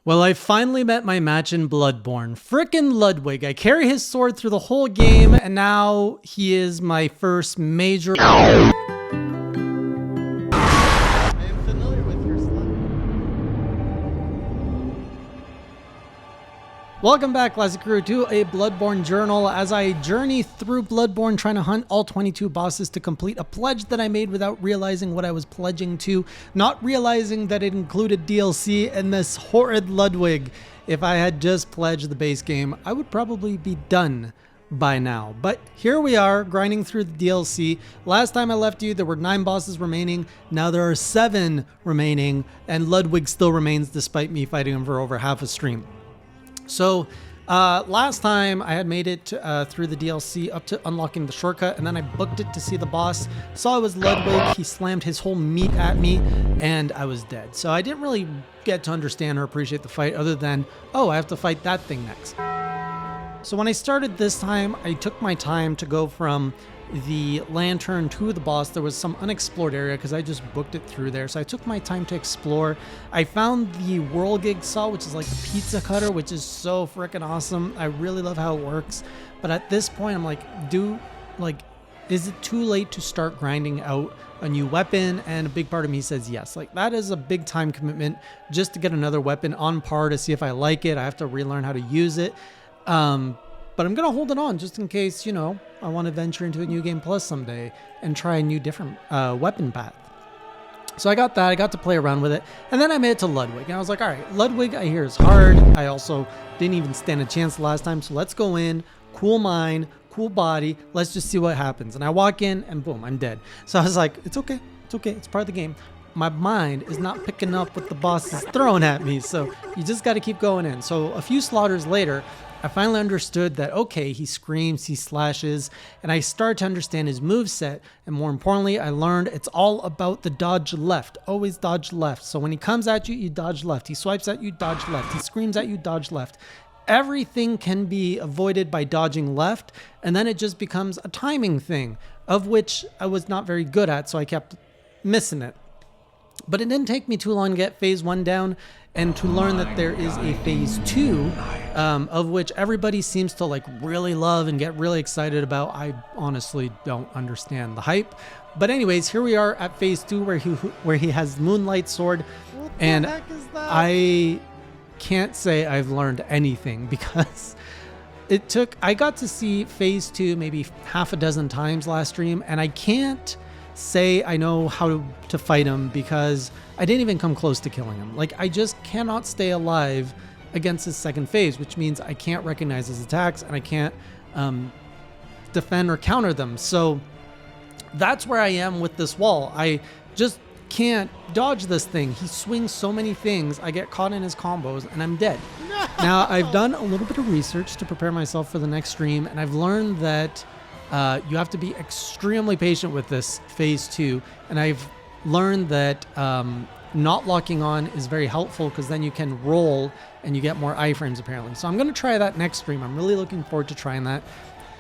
Well, I finally met my match in Bloodborne. Frickin' Ludwig. I carry his sword through the whole game, and now he is my first major... I am familiar with your slide. Welcome back, Classic Crew, to a Bloodborne Journal as I journey through Bloodborne trying to hunt all 22 bosses to complete a pledge that I made without realizing what I was pledging to, not realizing that it included DLC and this horrid Ludwig. If I had just pledged the base game, I would probably be done by now. But here we are, grinding through the DLC. Last time I left you, there were 9 bosses remaining. Now there are 7 remaining, and Ludwig still remains despite me fighting him for over half a stream. So last time I had made it through the DLC up to unlocking the shortcut, and then I booked it to see the boss. Saw it was Ludwig. He slammed his whole meat at me and I was dead. So I didn't really get to understand or appreciate the fight other than, oh, I have to fight that thing next. So when I started this time, I took my time to go from the lantern to the boss. There was some unexplored area because I just booked it through there. So I took my time to explore. I found the RaulDig saw, which is like a pizza cutter, which is so freaking awesome. I really love how it works. But at this point, I'm like, is it too late to start grinding out a new weapon? And a big part of me says yes. Like, that is a big time commitment just to get another weapon on par to see if I like it. I have to relearn how to use it. But I'm going to hold it on just in case, you know, I want to venture into a new game plus someday and try a new different weapon path. So I got that. I got to play around with it. And then I made it to Ludwig. And I was like, all right, Ludwig, I hear is hard. I also didn't even stand a chance last time. So let's go in, cool mind, cool body. Let's just see what happens. And I walk in and boom, I'm dead. So I was like, it's okay. It's okay. It's part of the game. My mind is not picking up what the boss is throwing at me. So you just got to keep going in. So a few slaughters later, I finally understood that, okay, he screams, he slashes, and I started to understand his moveset. And more importantly, I learned it's all about the dodge left. Always dodge left. So when he comes at you, you dodge left. He swipes at you, dodge left. He screams at you, dodge left. Everything can be avoided by dodging left, and then it just becomes a timing thing, of which I was not very good at, so I kept missing it. But it didn't take me too long to get phase 1 down and to learn that there is a phase 2, of which everybody seems to like really love and get really excited about. I honestly don't understand the hype. But anyways, here we are at phase 2 where he has Moonlight Sword. And I can't say I've learned anything because I got to see phase 2 maybe half a dozen times last stream, and I can't say I know how to fight him because I didn't even come close to killing him. Like, I just cannot stay alive against his second phase, which means I can't recognize his attacks and I can't defend or counter them. So that's where I am with this wall. I just can't dodge this thing. He swings so many things. I get caught in his combos and I'm dead. No. Now, I've done a little bit of research to prepare myself for the next stream, and I've learned that you have to be extremely patient with this phase 2, and I've learned that not locking on is very helpful because then you can roll and you get more iframes apparently. So I'm going to try that next stream. I'm really looking forward to trying that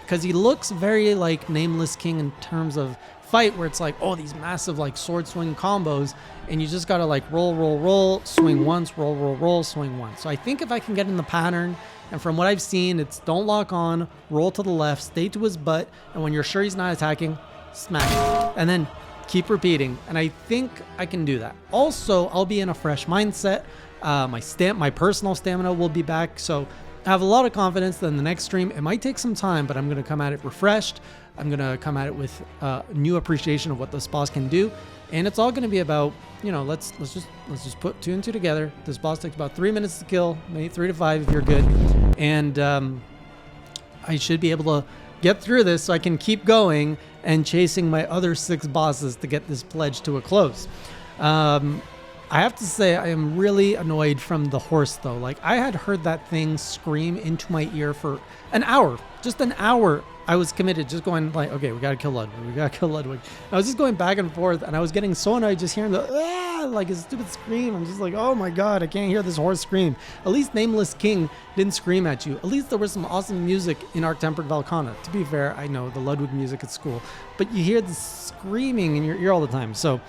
because he looks very like Nameless King in terms of fight, where it's like, oh, these massive like sword swing combos, and you just got to like roll, swing once, roll, swing once. So I think if I can get in the pattern, and from what I've seen, it's don't lock on, roll to the left, stay to his butt, and when you're sure he's not attacking, smack it. And then keep repeating. And I think I can do that. Also, I'll be in a fresh mindset. My personal stamina will be back. So I have a lot of confidence that in the next stream, it might take some time, but I'm going to come at it refreshed. I'm going to come at it with new appreciation of what this boss can do. And it's all going to be about, you know, let's just put 2 and 2 together. This boss takes about 3 minutes to kill, maybe 3 to 5 if you're good. And I should be able to get through this so I can keep going and chasing my other 6 bosses to get this pledge to a close. I have to say I am really annoyed from the horse though. Like, I had heard that thing scream into my ear for an hour, just an hour. I was committed, just going like, okay, we gotta kill Ludwig. We gotta kill Ludwig. I was just going back and forth, and I was getting so annoyed just hearing the like his stupid scream. I'm just like, oh my god, I can't hear this horse scream. At least Nameless King didn't scream at you. At least there was some awesome music in Arc-Tempered Valkana. To be fair, I know the Ludwig music at school, but you hear the screaming in your ear all the time. So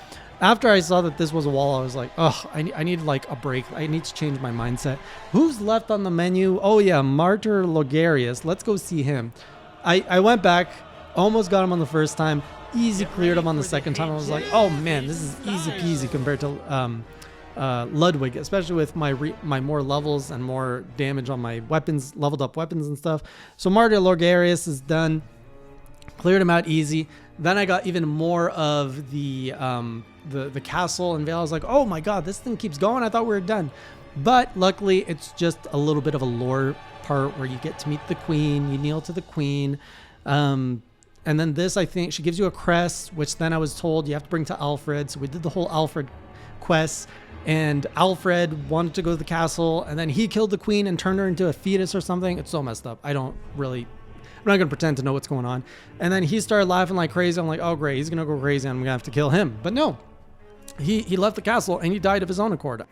After I saw that this was a wall, I was like, oh, I need like a break. I need to change my mindset. Who's left on the menu? Oh yeah, Martyr Logarius. Let's go see him. I went back, almost got him on the first time, easy cleared him on the second time. I was like, oh man, this is easy peasy compared to Ludwig, especially with my more levels and more damage on my weapons, leveled up weapons and stuff. So Martyr Logarius is done. Cleared him out easy. Then I got even more of the castle and Vale. I was like, oh my god, this thing keeps going. I thought we were done. But luckily, it's just a little bit of a lore part where you get to meet the queen. You kneel to the queen. And then this, I think, she gives you a crest, which then I was told you have to bring to Alfred. So we did the whole Alfred quest. And Alfred wanted to go to the castle. And then he killed the queen and turned her into a fetus or something. It's so messed up. I'm not going to pretend to know what's going on. And then he started laughing like crazy. I'm like, oh, great. He's going to go crazy. I'm going to have to kill him. But no, he left the castle and he died of his own accord.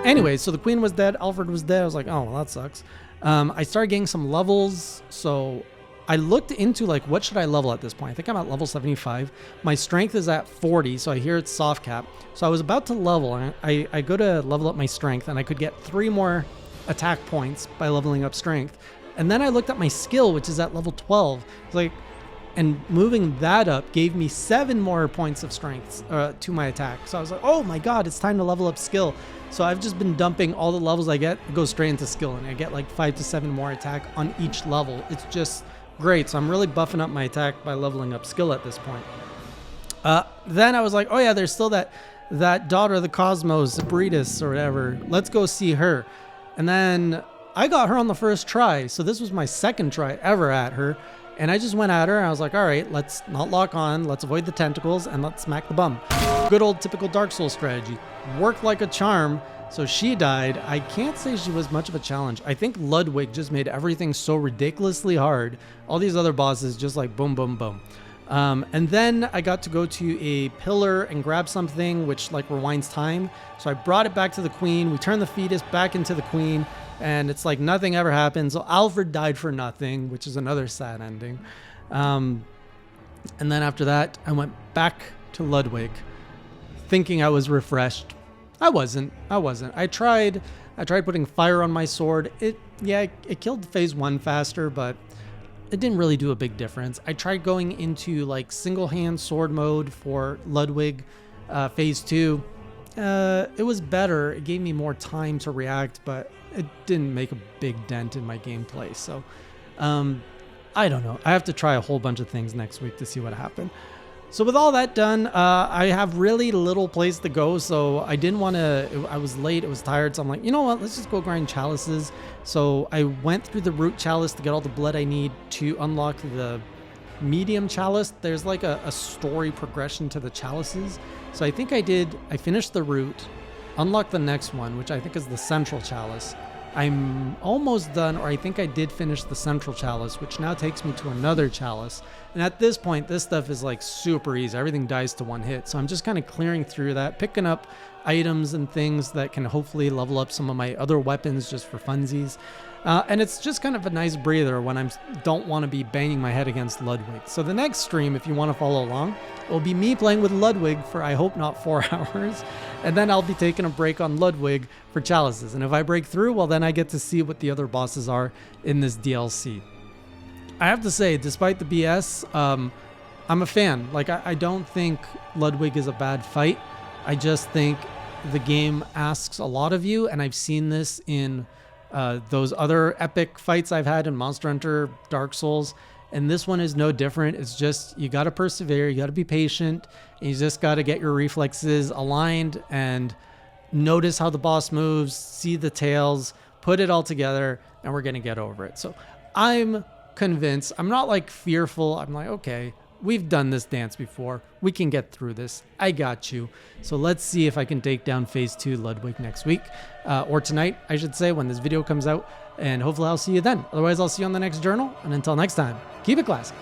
Anyway, so the queen was dead. Alfred was dead. I was like, oh, well, that sucks. I started getting some levels. So I looked into like, what should I level at this point? I think I'm at level 75. My strength is at 40. So I hear it's soft cap. So I was about to level. I go to level up my strength and I could get 3 more attack points by leveling up strength. And then I looked at my skill, which is at level 12. It's like, and moving that up gave me 7 more points of strength to my attack. So I was like, oh my god, it's time to level up skill. So I've just been dumping all the levels I get, go straight into skill, and I get like 5 to 7 more attack on each level. It's just great. So I'm really buffing up my attack by leveling up skill at this point. Then I was like, oh yeah, there's still that daughter of the cosmos, Bredis or whatever. Let's go see her. And then I got her on the first try. So this was my second try ever at her. And I just went at her and I was like, all right, let's not lock on. Let's avoid the tentacles and let's smack the bum. Good old typical Dark Souls strategy. Worked like a charm. So she died. I can't say she was much of a challenge. I think Ludwig just made everything so ridiculously hard. All these other bosses just like boom, boom, boom. And then I got to go to a pillar and grab something which like rewinds time. So I brought it back to the queen. We turned the fetus back into the queen. And it's like nothing ever happened. So Alfred died for nothing, which is another sad ending. And then after that, I went back to Ludwig, thinking I was refreshed. I wasn't. I tried putting fire on my sword. It killed phase 1 faster, but it didn't really do a big difference. I tried going into like single hand sword mode for Ludwig, phase 2. It was better. It gave me more time to react, but it didn't make a big dent in my gameplay. So, I don't know. I have to try a whole bunch of things next week to see what happened. So with all that done, I have really little place to go. So I didn't want to, I was late. It was tired. So I'm like, you know what? Let's just go grind chalices. So I went through the root chalice to get all the blood I need to unlock the medium chalice. There's like a story progression to the chalices. So I think I finished the root, unlocked the next one, which I think is the central chalice. I'm almost done, or I think I did finish the central chalice, which now takes me to another chalice. And at this point, this stuff is like super easy. Everything dies to 1 hit. So I'm just kind of clearing through that, picking up items and things that can hopefully level up some of my other weapons just for funsies. And it's just kind of a nice breather when I don't want to be banging my head against Ludwig. So the next stream, if you want to follow along, will be me playing with Ludwig for, I hope, not 4 hours. And then I'll be taking a break on Ludwig for chalices. And if I break through, well, then I get to see what the other bosses are in this DLC. I have to say, despite the BS, I'm a fan. Like, I don't think Ludwig is a bad fight. I just think the game asks a lot of you, and I've seen this in those other epic fights I've had in Monster Hunter, Dark Souls, and this one is no different. It's just, you got to persevere, you got to be patient, and you just got to get your reflexes aligned and notice how the boss moves, see the tails, put it all together, and we're going to get over it. So I'm convinced. I'm not like fearful. I'm like, okay, we've done this dance before. We can get through this. I got you. So let's see if I can take down phase 2 Ludwig next week, or tonight, I should say, when this video comes out. And hopefully I'll see you then. Otherwise, I'll see you on the next journal. And until next time, keep it classy.